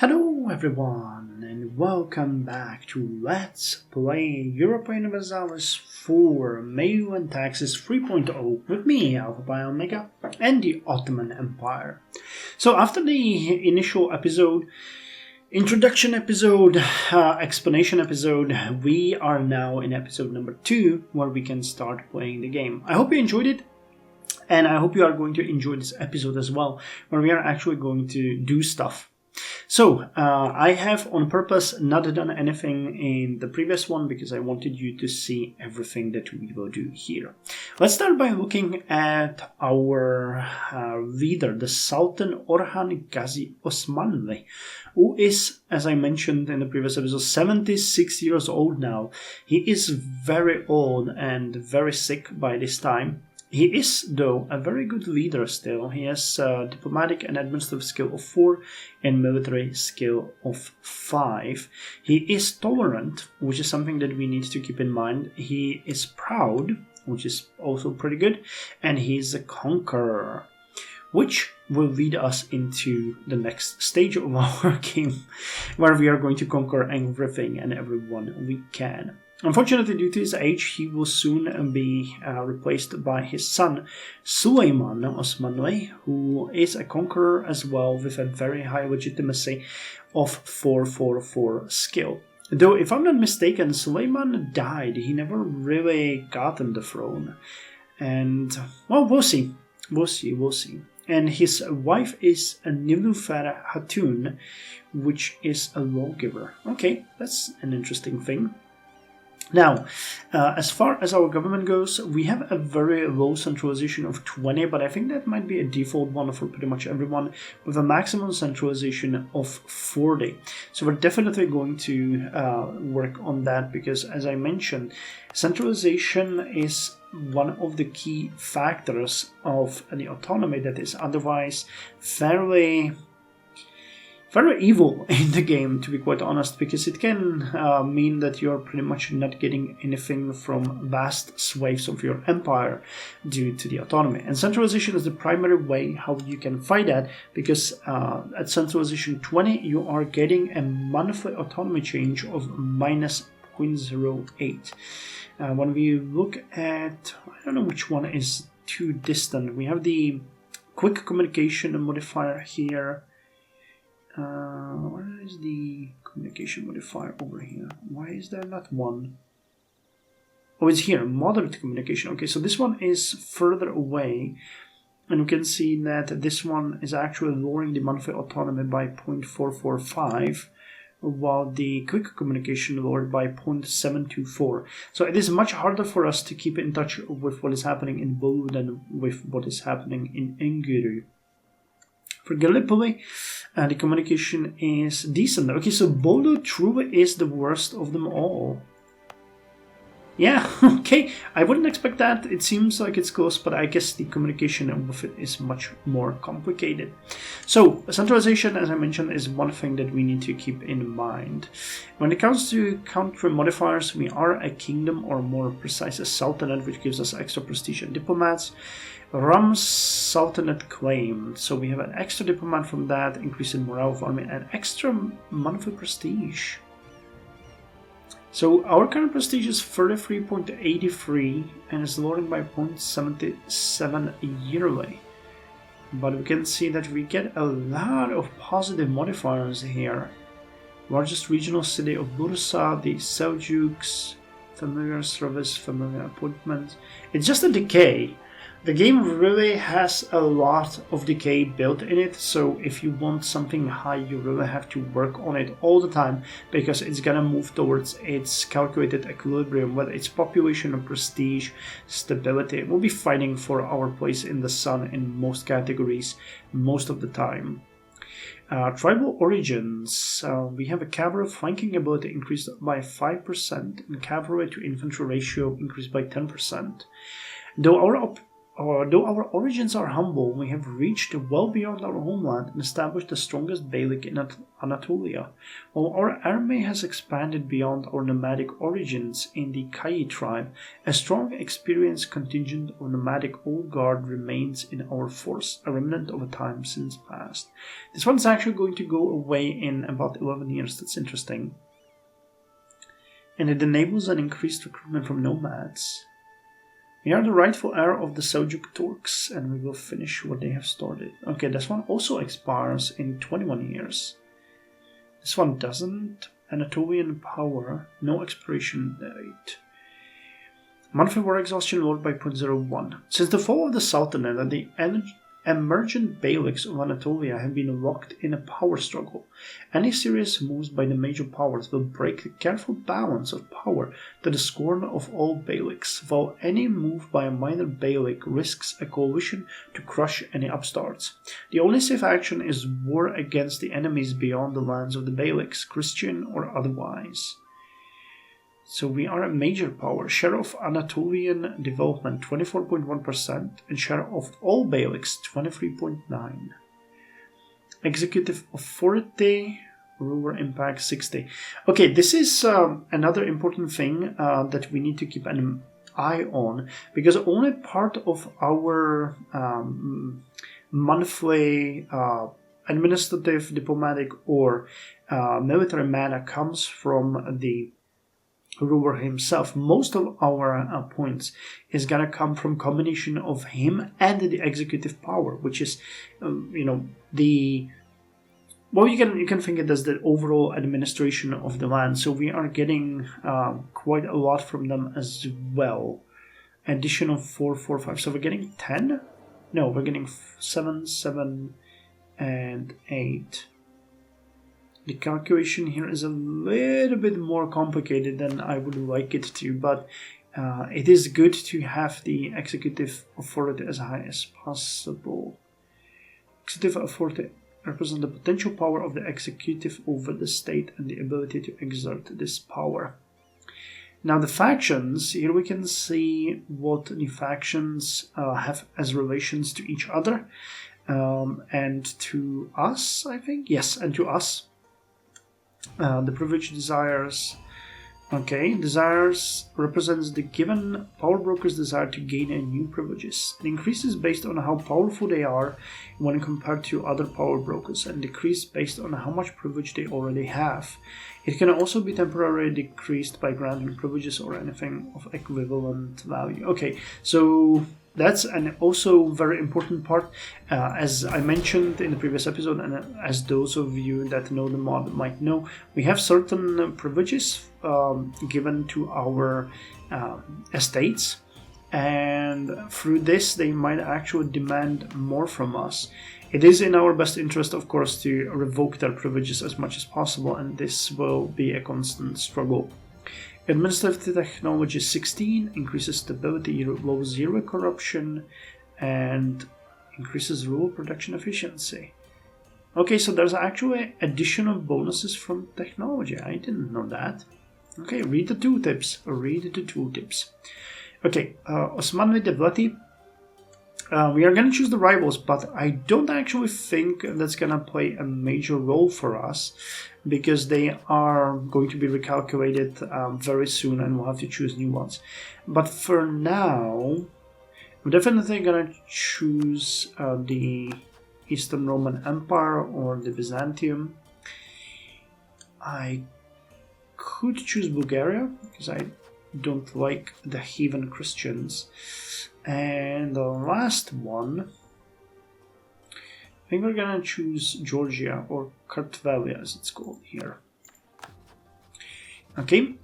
Hello everyone and welcome back to Let's Play Europa Universalis for MEIOU and Taxes 3.0 with me, Alpha by Omega, and the Ottoman Empire. So after the initial episode, introduction episode, explanation episode, we are now in episode number 2 where we can start playing the game. I hope you enjoyed it. And I hope you are going to enjoy this episode as well, where we are actually going to do stuff. So, I have on purpose not done anything in the previous one because I wanted you to see everything that we will do here. Let's start by looking at our leader, the Sultan Orhan Gazi Osmanli, who is, as I mentioned in the previous episode, 76 years old now. He is very old and very sick by this time. He is, though, a very good leader still. He has diplomatic and administrative skill of 4 and military skill of 5. He is tolerant, which is something that we need to keep in mind. He is proud, which is also pretty good. And he is a conqueror, which will lead us into the next stage of our game, where we are going to conquer everything and everyone we can. Unfortunately, due to his age, he will soon be replaced by his son, Süleyman Osmanli, who is a conqueror as well with a very high legitimacy of 444 skill. Though, if I'm not mistaken, Süleyman died. He never really gotten the throne. And, well, we'll see. We'll see. And his wife is a Nilüfer Hatun, which is a lawgiver. Okay, that's an interesting thing. Now, as far as our government goes, we have a very low centralization of 20, but I think that might be a default one for pretty much everyone, with a maximum centralization of 40. So we're definitely going to work on that because, as I mentioned, centralization is one of the key factors of the autonomy that is otherwise very evil in the game, to be quite honest, because it can mean that you're pretty much not getting anything from vast swathes of your empire due to the autonomy. And centralization is the primary way how you can fight that, because at centralization 20 you are getting a monthly autonomy change of minus 0.08. When we look at, I don't know which one is too distant, we have the quick communication modifier here. Where is the communication modifier over here? Why is there not one? Oh, it's here, moderate communication. Okay, so this one is further away, and we can see that this one is actually lowering the monthly autonomy by 0.445, while the quick communication lowered by 0.724. So it is much harder for us to keep in touch with what is happening in Bolu than with what is happening in Enguru. For Gallipoli, the communication is decent. Okay, so Bolu truly is the worst of them all. Yeah, okay, I wouldn't expect that. It seems like it's close, but I guess the communication with it is much more complicated. So, centralization, as I mentioned, is one thing that we need to keep in mind. When it comes to country modifiers, we are a kingdom, or more precise, a sultanate, which gives us extra prestige and diplomats. Ram's Sultanate claim. So we have an extra diplomat from that, increase in morale of army, and extra monthly prestige. So our current prestige is 33.83 and is lowering by 0.77 yearly. But we can see that we get a lot of positive modifiers here. Largest regional city of Bursa, the Seljuks, familiar service, familiar appointment. It's just a decay. The game really has a lot of decay built in it, so if you want something high, you really have to work on it all the time, because it's gonna move towards its calculated equilibrium, whether it's population or prestige, stability. We'll be fighting for our place in the sun in most categories most of the time. Tribal origins. We have a cavalry flanking ability increased by 5%, and cavalry to infantry ratio increased by 10%. Though Though our origins are humble, we have reached well beyond our homeland and established the strongest Beylik in Anatolia, while our army has expanded beyond our nomadic origins in the Kai tribe. A strong, experienced contingent of nomadic old guard remains in our force, a remnant of a time since past. This one's actually going to go away in about 11 years. That's interesting. And it enables an increased recruitment from nomads. We are the rightful heir of the Seljuk Turks, and we will finish what they have started. Okay, this one also expires in 21 years. This one doesn't. Anatolian power, no expiration date. Monthly war exhaustion lowered by 0.01. Since the fall of the Sultanate, the emergent Beyliks of Anatolia have been locked in a power struggle. Any serious moves by the major powers will break the careful balance of power to the scorn of all Beyliks, while any move by a minor Beylik risks a coalition to crush any upstarts. The only safe action is war against the enemies beyond the lands of the Beyliks, Christian or otherwise. So we are a major power. Share of Anatolian development 24.1% and share of all Beyliks 23.9%. Executive authority, ruler impact 60. Okay, this is another important thing that we need to keep an eye on, because only part of our monthly administrative, diplomatic, or military mana comes from the ruler himself. Most of our points is gonna come from combination of him and the executive power, which is, the you can think it as the overall administration of the land. So we are getting quite a lot from them as well. Addition of 4, 4, 5. So we're getting 10. No, we're getting 7, 7, and 8. The calculation here is a little bit more complicated than I would like it to, but it is good to have the executive authority as high as possible. Executive authority represents the potential power of the executive over the state and the ability to exert this power. Now the factions, here we can see what the factions have as relations to each other and to us, I think. Yes, and to us. The privilege desires. Okay, desires represents the given power broker's desire to gain new privileges. It increases based on how powerful they are when compared to other power brokers, and decreases based on how much privilege they already have. It can also be temporarily decreased by granting privileges or anything of equivalent value. Okay, so that's an also very important part, as I mentioned in the previous episode, and as those of you that know the mod might know, we have certain privileges given to our estates, and through this they might actually demand more from us. It is in our best interest, of course, to revoke their privileges as much as possible, and this will be a constant struggle. Administrative technology 16 increases stability, low zero corruption, and increases rural production efficiency. Okay, so there's actually additional bonuses from technology. I didn't know that. Okay, read the tooltips. Okay, Osmanli Devleti. We are going to choose the rivals, but I don't actually think that's going to play a major role for us, because they are going to be recalculated very soon and we'll have to choose new ones. But for now, I'm definitely going to choose the Eastern Roman Empire or the Byzantium. I could choose Bulgaria, because I don't like the heathen Christians. And the last one, I think we're gonna choose Georgia, or Kartvelia as it's called here. Okay,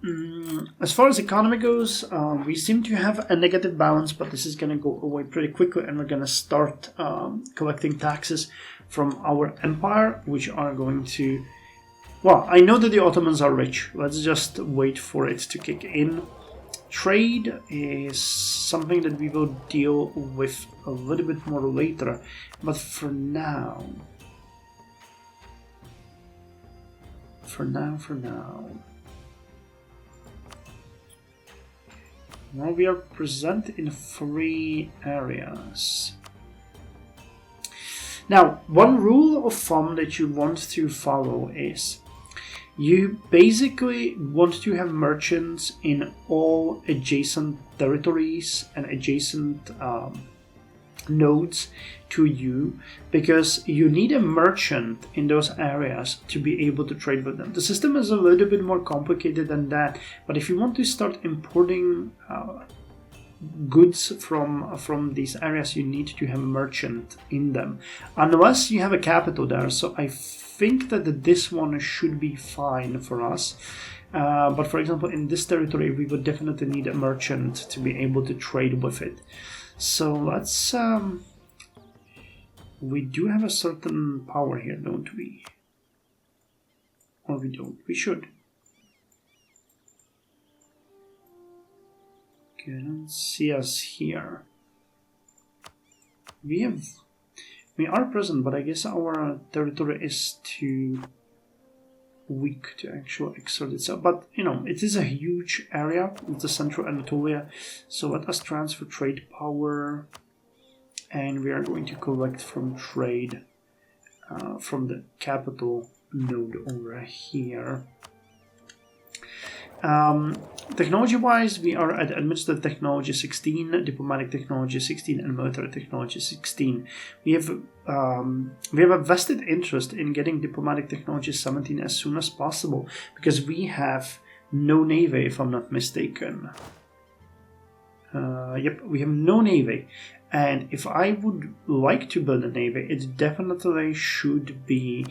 as far as economy goes, we seem to have a negative balance, but this is gonna go away pretty quickly, and we're gonna start collecting taxes from our empire, which are going to... Well, I know that the Ottomans are rich. Let's just wait for it to kick in. Trade is something that we will deal with a little bit more later, but for now, Now we are present in 3 areas. Now, one rule of thumb that you want to follow is you basically want to have merchants in all adjacent territories and adjacent nodes to you, because you need a merchant in those areas to be able to trade with them. The system is a little bit more complicated than that, but if you want to start importing goods from these areas, you need to have a merchant in them, unless you have a capital there. So I think that this one should be fine for us. But for example, in this territory, we would definitely need a merchant to be able to trade with it. So let's... we do have a certain power here, don't we? Or we don't. We should. Okay, let's see us here. We are present, but I guess our territory is too weak to actually exert itself. But, you know, it is a huge area. It's the central Anatolia. So let us transfer trade power. And we are going to collect from trade from the capital node over here. Technology-wise, we are at Administrative Technology 16, Diplomatic Technology 16, and Military Technology 16. We have a vested interest in getting Diplomatic Technology 17 as soon as possible, because we have no navy, if I'm not mistaken. Yep, we have no navy. And if I would like to build a navy, it definitely should be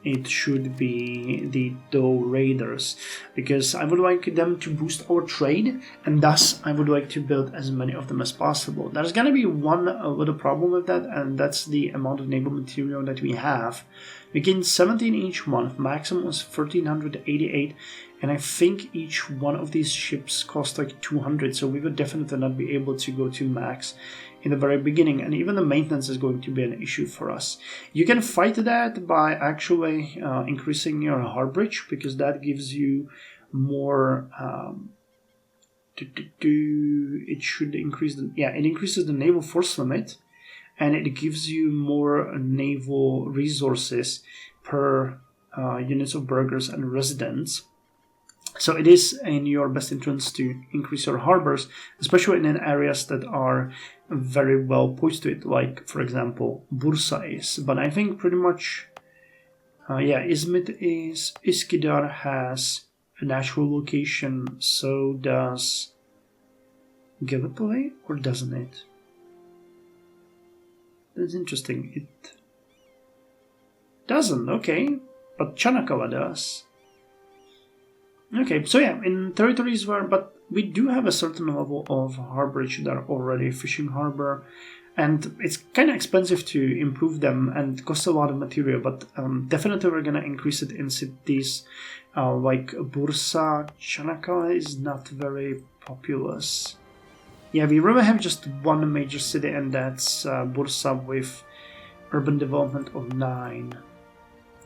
the Doe Raiders, because I would like them to boost our trade, and thus I would like to build as many of them as possible. There's going to be one little problem with that, and that's the amount of naval material that we have. We gain 17 each one, maximum is 1388, and I think each one of these ships cost like 200, so we would definitely not be able to go to max in the very beginning, and even the maintenance is going to be an issue for us. You can fight that by actually increasing your harborage, because that gives you more. It should increase it increases the naval force limit, and it gives you more naval resources per units of burghers and residents. So it is in your best interest to increase your harbors, especially in areas that are very well poised to it, like, for example, Bursa is. But I think pretty much, Izmit is, Iskidar has a natural location, so does Gallipoli, or doesn't it? That's interesting. It doesn't, okay, but Chanakala does. Okay, so yeah, in territories but we do have a certain level of harborage there already, fishing harbor, and it's kind of expensive to improve them and costs a lot of material, but definitely we're going to increase it in cities like Bursa. Chanakala is not very populous. Yeah, we really have just one major city, and that's Bursa with urban development of 9.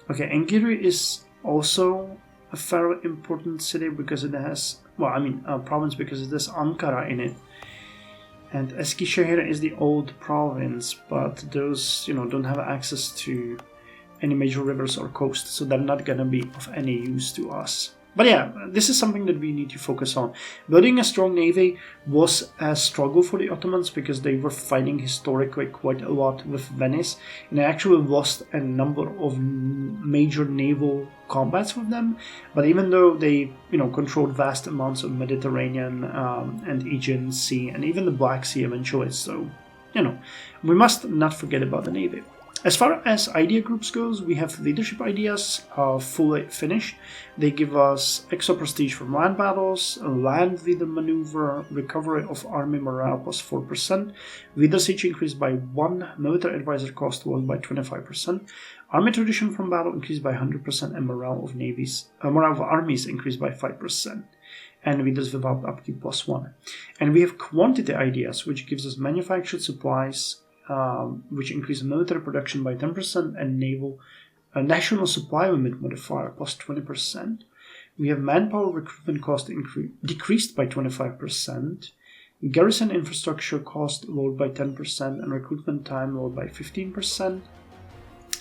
Okay, Angiri is also a fairly important city because it has, a province, because it has Ankara in it. And Eskişehir is the old province, but those, don't have access to any major rivers or coast, so they're not gonna be of any use to us. But yeah, this is something that we need to focus on. Building a strong navy was a struggle for the Ottomans because they were fighting historically quite a lot with Venice, and they actually lost a number of major naval combats with them. But even though they, controlled vast amounts of Mediterranean and Aegean Sea, and even the Black Sea eventually, so, we must not forget about the navy. As far as idea groups goes, we have leadership ideas fully finished. They give us extra prestige from land battles, land leader maneuver, recovery of army morale plus 4%, leader siege increased by 1, military advisor cost lowered by 25%, army tradition from battle increased by 100%, and morale of armies increased by 5%. And leaders without upkeep plus 1. And we have quantity ideas, which gives us manufactured supplies, which increase military production by 10%, and national supply limit modifier plus 20%. We have manpower recruitment cost decreased by 25%. Garrison infrastructure cost lowered by 10% and recruitment time lowered by 15%.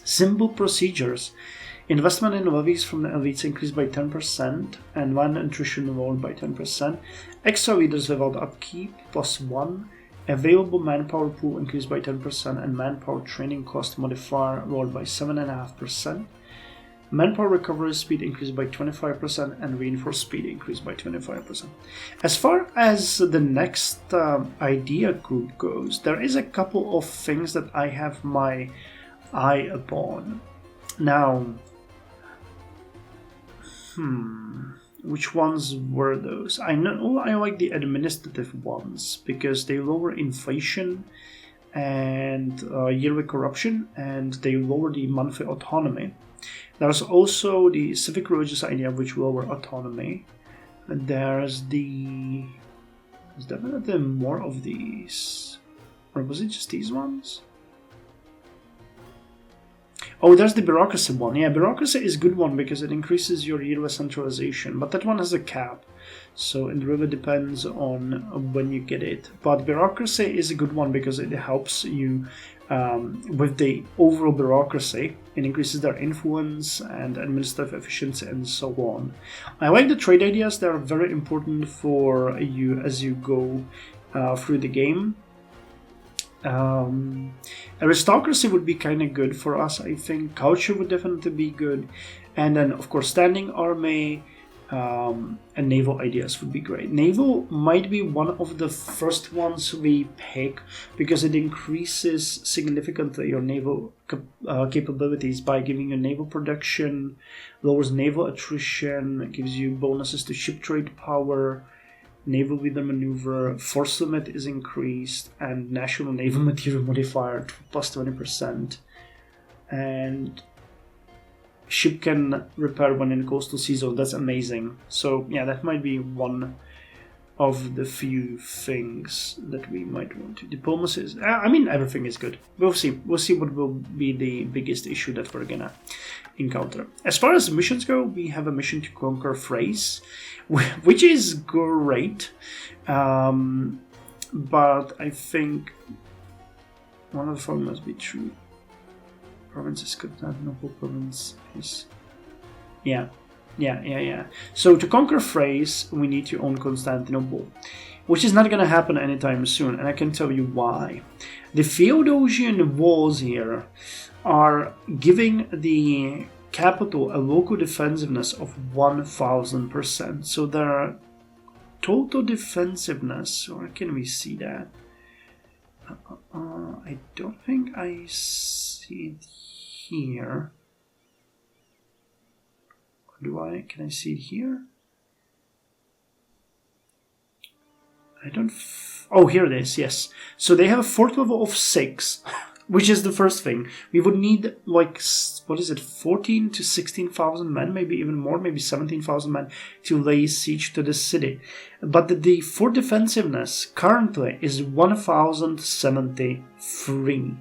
Simple procedures. Investment in levies from the elites increased by 10% and land attrition lowered by 10%. Extra leaders without upkeep +1. Available manpower pool increased by 10% and manpower training cost modifier lowered by 7.5%. Manpower recovery speed increased by 25% and reinforced speed increased by 25%. As far as the next idea group goes, there is a couple of things that I have my eye upon. Now, which ones were those? I know I like the administrative ones because they lower inflation and yearly corruption, and they lower the monthly autonomy. There's also the civic religious idea, which lower autonomy. And there's definitely more of these. Or was it just these ones? Oh, there's the bureaucracy one. Yeah, bureaucracy is a good one because it increases your yearly centralization, but that one has a cap, so it really depends on when you get it. But bureaucracy is a good one because it helps you with the overall bureaucracy. It increases their influence and administrative efficiency and so on. I like the trade ideas. They are very important for you as you go through the game. Aristocracy would be kind of good for us, I think. Culture would definitely be good. And then, of course, standing army and naval ideas would be great. Naval might be one of the first ones we pick because it increases significantly your naval capabilities by giving you naval production, lowers naval attrition, gives you bonuses to ship trade power, naval leader maneuver, force limit is increased, and national naval material modifier plus 20%. And ship can repair when in coastal sea zone. That's amazing. So yeah, that might be one of the few things that we might want to. Diplomacy is, I mean, everything is good. We'll see. We'll see what will be the biggest issue that we're gonna encounter. As far as missions go, we have a mission to conquer Thrace, which is great. But I think one of the following must be true. Province is Constantinople province is... Yeah. So to conquer Thrace, we need to own Constantinople, which is not going to happen anytime soon, and I can tell you why. The Theodosian walls here are giving the capital a local defensiveness of 1000%. So their total defensiveness, or can we see that? I don't think I see it here. Can I see it here? I don't... Oh, here it is, yes. So they have a fort level of 6, which is the first thing. We would need, like, 14 to 16,000 men, maybe even more, maybe 17,000 men to lay siege to the city. But the fort defensiveness currently is 1,073.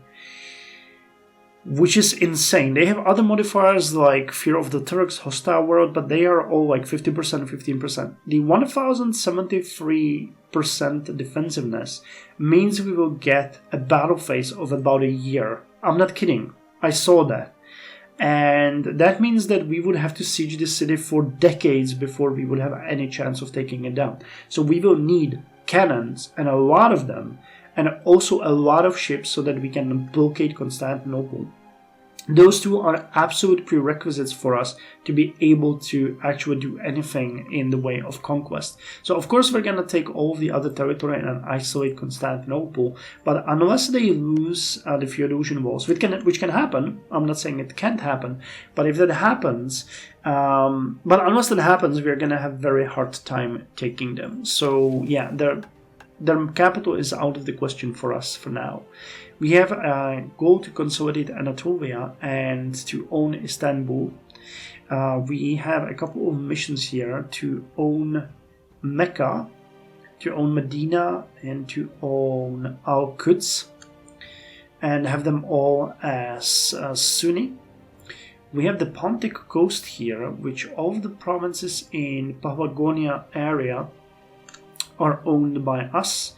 Which is insane. They have other modifiers like Fear of the Turks, Hostile World, but they are all like 50%, 15%. The 1073% defensiveness means we will get a battle phase of about a year. I'm not kidding. I saw that. And that means that we would have to siege the city for decades before we would have any chance of taking it down. So we will need cannons, and a lot of them, and also a lot of ships so that we can blockade Constantinople. Those two are absolute prerequisites for us to be able to actually do anything in the way of conquest. So of course we're going to take all of the other territory and isolate Constantinople, but unless they lose the Theodosian walls, which can happen, I'm not saying it can't happen, but if that happens, but unless that happens, we're going to have very hard time taking them. So yeah, their capital is out of the question for us for now. We have a goal to consolidate Anatolia and to own Istanbul. We have a couple of missions here to own Mecca, to own Medina, and to own Al-Quds, and have them all as Sunni. we have the Pontic coast here, which all of the provinces in Paphlagonia area are owned by us.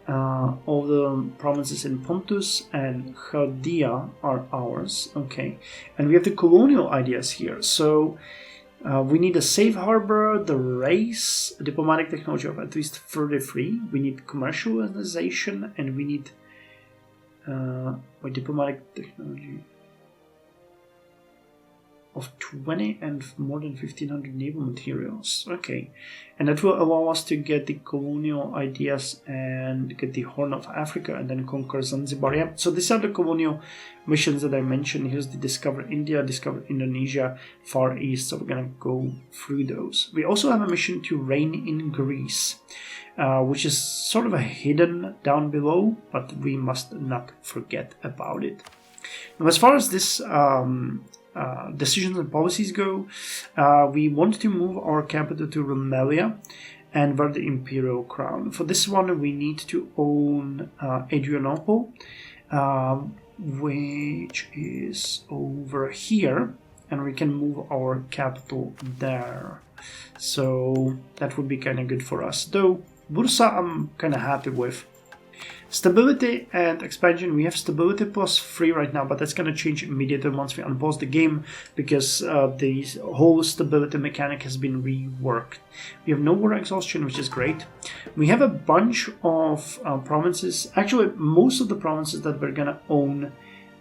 All the provinces in Pontus and Chaldea are ours. Okay, and we have the colonial ideas here. So we need a safe harbor, the race, diplomatic technology of at least 33. We need commercialization, and we need diplomatic technology of 20 and more than 1500 naval materials. Okay, and that will allow us to get the colonial ideas and get the Horn of Africa and then conquer Zanzibar. Yeah, so these are the colonial missions that I mentioned. Here's the Discover India, Discover Indonesia, Far East, so we're gonna go through those. We also have a mission to reign in Greece, which is sort of a hidden down below, but we must not forget about it. Now, as far as this decisions and policies go, we want to move our capital to Rumelia and wear the imperial crown. For this one, we need to own Adrianople, which is over here, and we can move our capital there. So that would be kind of good for us. Though Bursa I'm kind of happy with. Stability and expansion, we have stability +3 right now, but that's going to change immediately once we unpause the game, because the whole stability mechanic has been reworked. We have no war exhaustion, which is great. We have a bunch of provinces. Actually, most of the provinces that we're going to own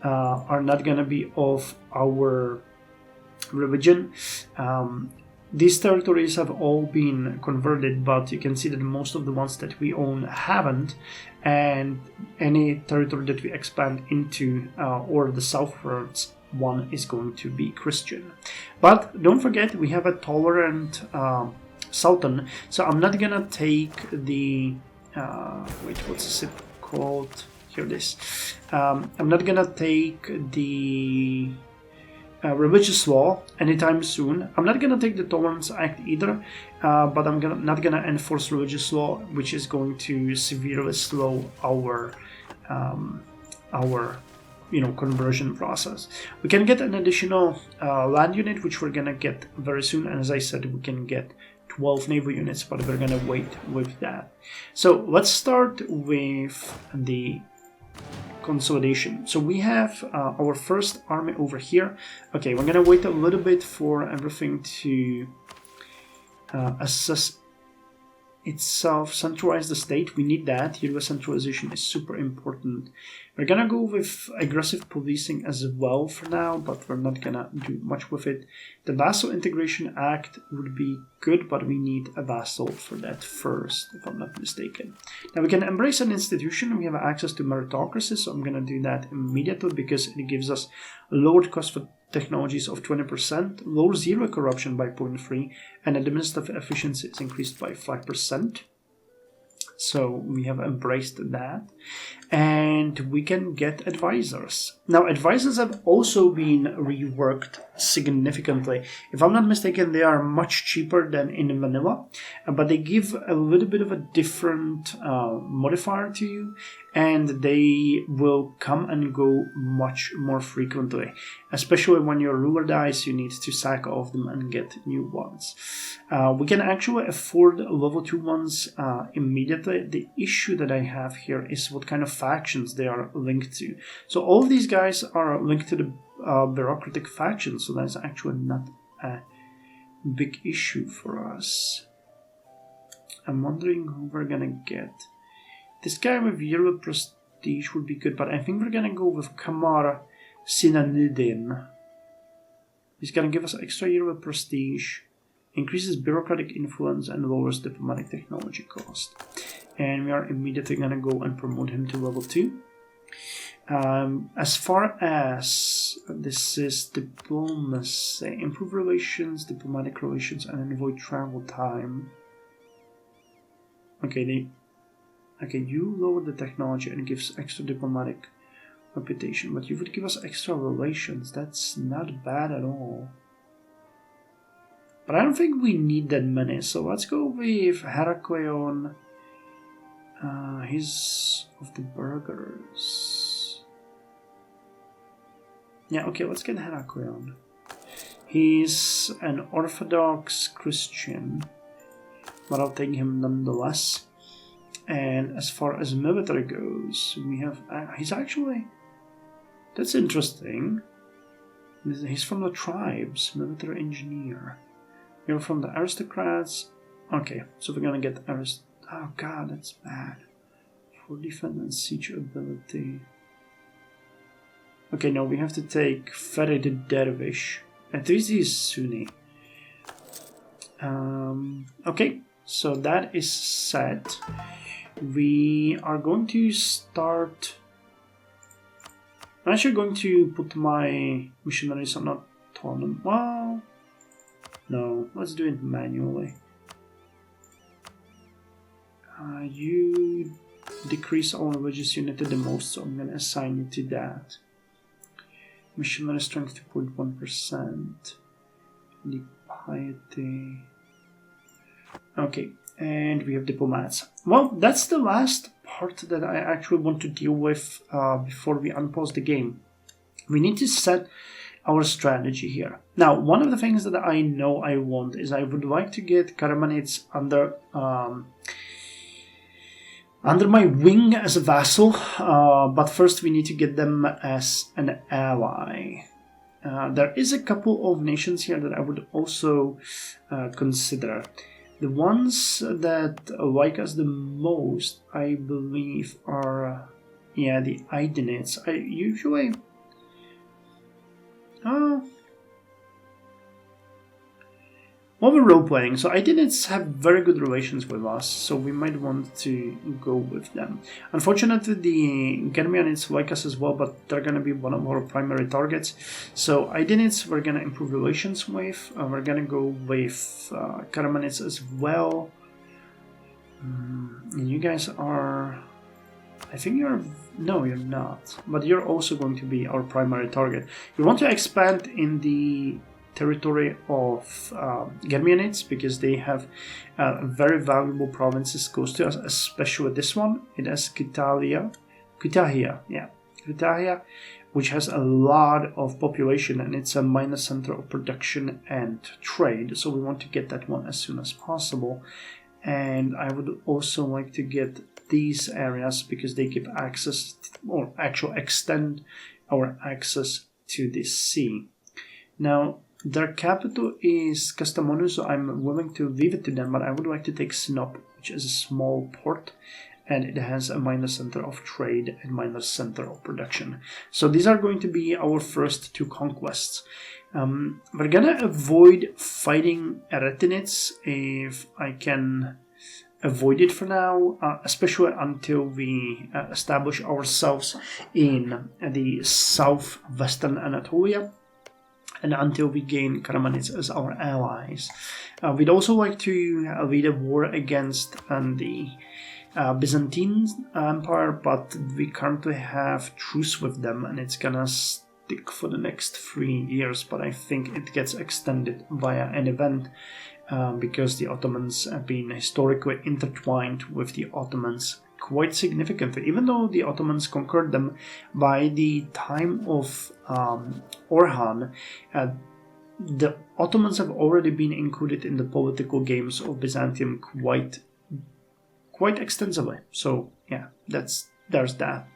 are not going to be of our religion. These territories have all been converted, but you can see that most of the ones that we own haven't, and any territory that we expand into or the southwards one is going to be Christian. But don't forget, we have a tolerant sultan, so I'm not gonna take the what's it called? Here it is. I'm not gonna take the religious law anytime soon. I'm not gonna take the Tolerance Act either, but I'm not gonna enforce religious law, which is going to severely slow our conversion process. We can get an additional land unit, which we're gonna get very soon, and as I said, we can get 12 naval units, but we're gonna wait with that. So let's start with the consolidation. So we have our first army over here. Okay, we're gonna wait a little bit for everything to assess itself, centralize the state. We need that. US centralization is super important. We're gonna go with aggressive policing as well for now, but we're not gonna do much with it. The Vassal Integration Act would be good, but we need a vassal for that first, if I'm not mistaken. Now we can embrace an institution. We have access to meritocracy, so I'm gonna do that immediately because it gives us lowered cost for technologies of 20%, lower zero corruption by 0.3, and administrative efficiency is increased by 5%. So we have embraced that, and we can get advisors. Now, advisors have also been reworked significantly. If I'm not mistaken, they are much cheaper than in vanilla, but they give a little bit of a different modifier to you, and they will come and go much more frequently. Especially when your ruler dies, you need to sack all of them and get new ones. We can actually afford level 2 ones immediately. The issue that I have here is what kind of factions they are linked to. So all of these guys are linked to the bureaucratic factions, so that's actually not a big issue for us. I'm wondering who we're gonna get. This guy with Euro Prestige would be good, but I think we're gonna go with Kamar Sinanudin. He's gonna give us extra Euro Prestige, increases bureaucratic influence, and lowers diplomatic technology cost. And we are immediately gonna go and promote him to level 2. As far as this is diplomacy, improve relations, diplomatic relations, and avoid travel time. Okay, you lower the technology and gives extra diplomatic reputation, but you would give us extra relations. That's not bad at all. But I don't think we need that many, so let's go with Herakleon. He's of the burghers. Yeah, okay, let's get Herakleon. He's an Orthodox Christian, but I'll take him nonetheless. And as far as military goes, we have... he's actually... That's interesting. He's from the tribes, military engineer. You're from the aristocrats. Okay, so we're gonna get oh god, that's bad. For defense and siege ability. Okay, no, we have to take Ferid Dervish. At least he's Sunni. Okay, so that is set. We are going to start... I'm actually going to put my missionaries on autonomous. Well, no, let's do it manually. You decrease our religious unity the most, so I'm going to assign you to that. Missionary strength 2.1%. The piety. Okay, and we have diplomats. Well, that's the last part that I actually want to deal with before we unpause the game. We need to set our strategy here. Now, one of the things that I know I want is I would like to get Karamanids under my wing as a vassal, but first we need to get them as an ally. There is a couple of nations here that I would also consider. The ones that like us the most, I believe, are the Idenids. I usually... well, we're role-playing, so Idenids have very good relations with us, so we might want to go with them. Unfortunately, the Germanids like us as well, but they're going to be one of our primary targets. So Idenids we're going to improve relations with. We're going to go with Karamanids as well. And you guys are... I think you're... No, you're not. But you're also going to be our primary target. We want to expand in the territory of Germanids because they have very valuable provinces close to us, especially this one. It has Kütahya, which has a lot of population and it's a minor center of production and trade. So we want to get that one as soon as possible. And I would also like to get these areas because they give access or actually extend our access to the sea. Now, their capital is Kastamonu, so I'm willing to leave it to them, but I would like to take Sinop, which is a small port, and it has a minor center of trade and minor center of production. So these are going to be our first two conquests. We're gonna avoid fighting Eretinids if I can avoid it for now, especially until we establish ourselves in the southwestern Anatolia. And until we gain Karamanids as our allies. We'd also like to lead a war against the Byzantine Empire, but we currently have truce with them and it's gonna stick for the next 3 years, but I think it gets extended via an event because the Ottomans have been historically intertwined with the Ottomans quite significantly. Even though the Ottomans conquered them, by the time of Orhan, the Ottomans have already been included in the political games of Byzantium quite extensively. So yeah, there's that.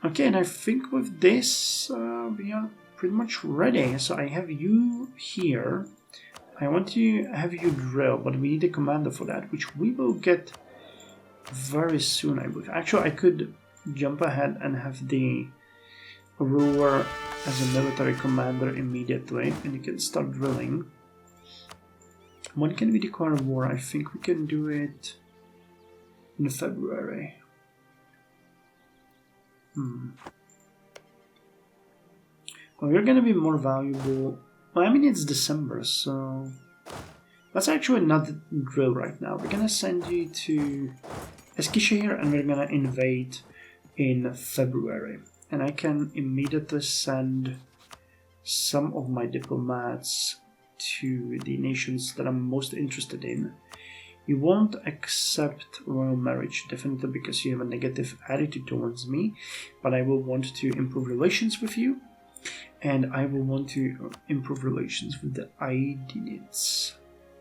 Okay, and I think with this we are pretty much ready. So I have you here. I want to have you drill, but we need a commander for that, which we will get very soon, I believe. Actually, I could jump ahead and have the ruler as a military commander immediately, and you can start drilling. When can we declare war? I think we can do it in February. Well, you're gonna be more valuable. Well, I mean, it's December, so let's actually not drill right now. We're gonna send you to Eskişehir and we're gonna invade in February. And I can immediately send some of my diplomats to the nations that I'm most interested in. You won't accept royal marriage, definitely, because you have a negative attitude towards me, but I will want to improve relations with you. And I will want to improve relations with the Aidinids.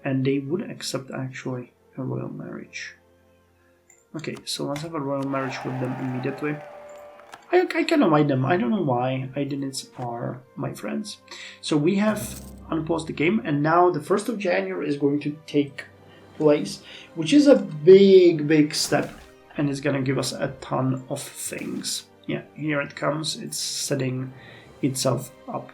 And they would accept actually a royal marriage. Okay, so let's have a royal marriage with them immediately. I kind of like them. I don't know why Aidinids are my friends. So we have unpaused the game, and now the 1st of January is going to take place, which is a big step, and it's gonna give us a ton of things. Yeah, here it comes. It's setting itself up.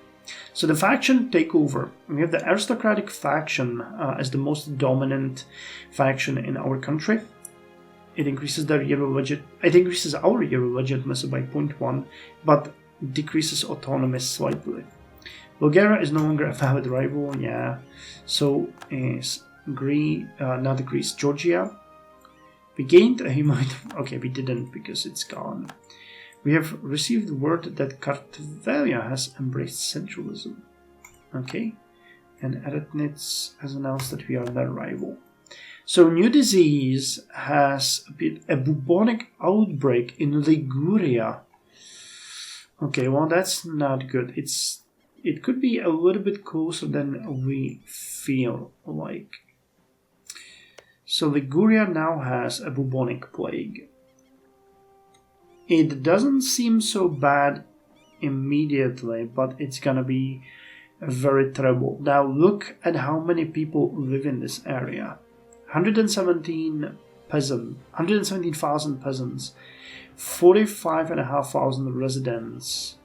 So the faction takeover. We have the aristocratic faction as the most dominant faction in our country. It increases their yearly budget. It increases our yearly legitimacy by 0.1, but decreases autonomy slightly. Bulgaria is no longer a valid rival. Yeah, so is not Greece, Georgia. We gained a humanity. Okay, we didn't because it's gone. We have received word that Kartvelia has embraced centralism. Okay, and Eretnitz has announced that we are their rival. So new disease has a bubonic outbreak in Liguria. Okay, well that's not good. It could be a little bit closer than we feel like. So Liguria now has a bubonic plague. It doesn't seem so bad immediately, but it's gonna be very terrible. Now look at how many people live in this area. 117,000 peasants, 45,500 residents,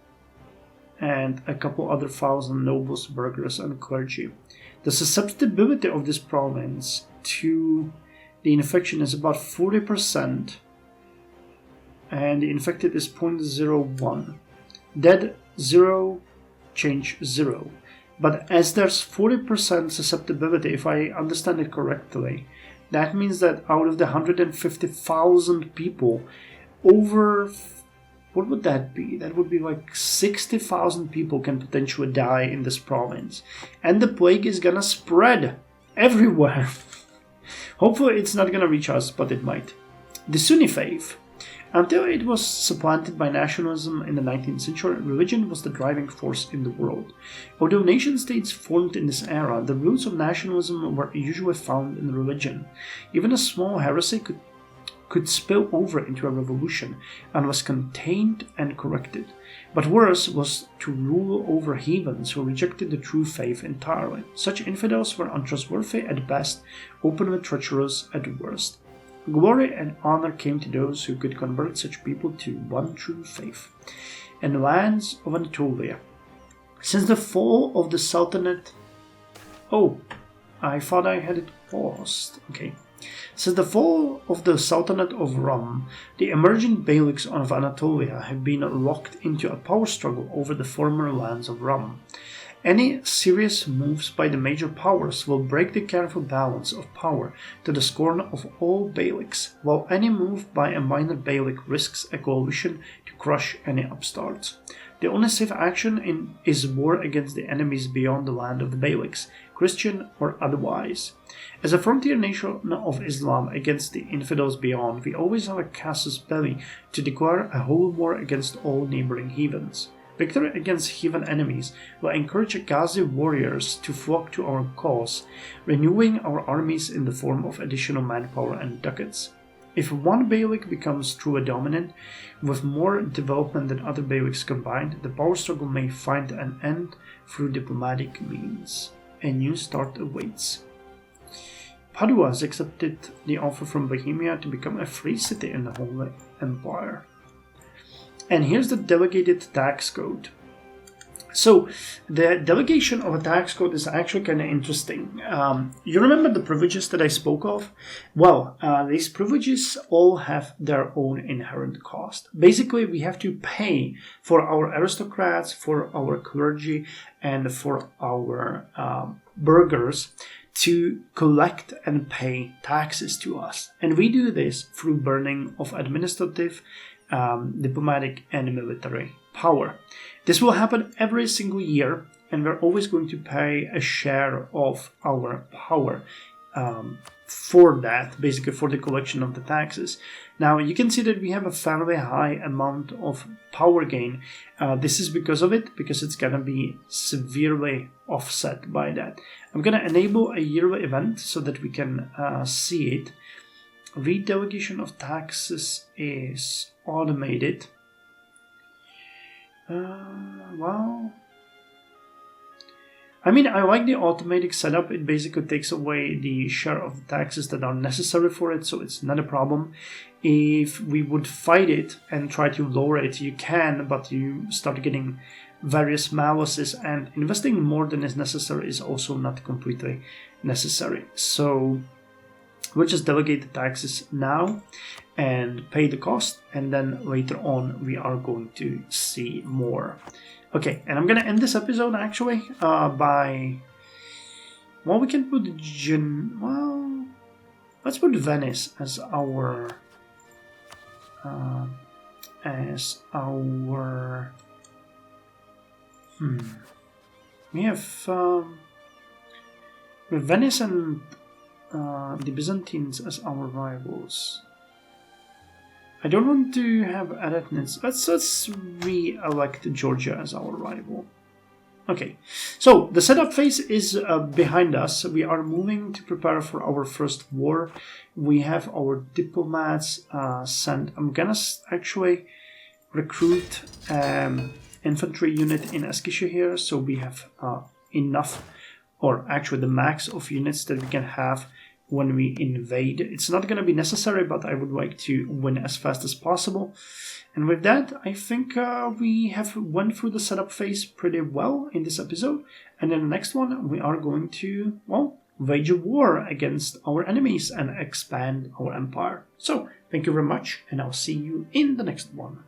and a couple other thousand nobles, burghers, and clergy. The susceptibility of this province to the infection is about 40%, and the infected is 0.01. Dead 0, change 0. But as there's 40% susceptibility, if I understand it correctly, that means that out of the 150,000 people, over, what would that be? That would be like 60,000 people can potentially die in this province. And the plague is gonna spread everywhere. Hopefully it's not gonna reach us, but it might. The Sunni faith. Until it was supplanted by nationalism in the 19th century, religion was the driving force in the world. Although nation-states formed in this era, the roots of nationalism were usually found in religion. Even a small heresy could spill over into a revolution and was contained and corrected. But worse was to rule over heathens who rejected the true faith entirely. Such infidels were untrustworthy at best, openly treacherous at worst. Glory and honor came to those who could convert such people to one true faith. In the lands of Anatolia, since the fall of the Sultanate... Oh, I thought I had it paused. Okay. Since the fall of the Sultanate of Rum, the emerging beyliks of Anatolia have been locked into a power struggle over the former lands of Rum. Any serious moves by the major powers will break the careful balance of power to the scorn of all beyliks, while any move by a minor beylik risks a coalition to crush any upstarts. The only safe action is war against the enemies beyond the land of the beyliks, Christian or otherwise. As a frontier nation of Islam against the infidels beyond, we always have a casus belli to declare a whole war against all neighboring heathens. Victory against heathen enemies will encourage Ghazi warriors to flock to our cause, renewing our armies in the form of additional manpower and ducats. If one beylik becomes truly dominant, with more development than other beyliks combined, the power struggle may find an end through diplomatic means. A new start awaits. Padua has accepted the offer from Bohemia to become a free city in the Holy Empire. And here's the delegated tax code. So, the delegation of a tax code is actually kind of interesting. You remember the privileges that I spoke of? Well, these privileges all have their own inherent cost. Basically, we have to pay for our aristocrats, for our clergy, and for our burghers to collect and pay taxes to us. And we do this through burning of administrative, diplomatic, and military power. This will happen every single year, and we're always going to pay a share of our power for that, basically for the collection of the taxes. Now you can see that we have a fairly high amount of power gain. This is because of it, because it's gonna be severely offset by that. I'm gonna enable a yearly event so that we can see it. Redelegation of taxes is automated. Well, I mean, I like the automatic setup. It basically takes away the share of the taxes that are necessary for it, so it's not a problem. If we would fight it and try to lower it, you can, but you start getting various malices, and investing more than is necessary is also not completely necessary. So we'll just delegate the taxes now and pay the cost, and then later on we are going to see more. Okay, and I'm gonna end this episode actually by, well, we can put let's put Venice as our we have Venice and the Byzantines as our rivals. I don't want to have Athens. Let's re-elect Georgia as our rival. Okay, so the setup phase is behind us. We are moving to prepare for our first war. We have our diplomats sent. I'm gonna actually recruit infantry unit in Eskişehir here, so we have enough, or actually the max of units that we can have when we invade. It's not going to be necessary, but I would like to win as fast as possible. And with that, I think we have went through the setup phase pretty well in this episode. And in the next one, we are going to, well, wage a war against our enemies and expand our empire. So, thank you very much, and I'll see you in the next one.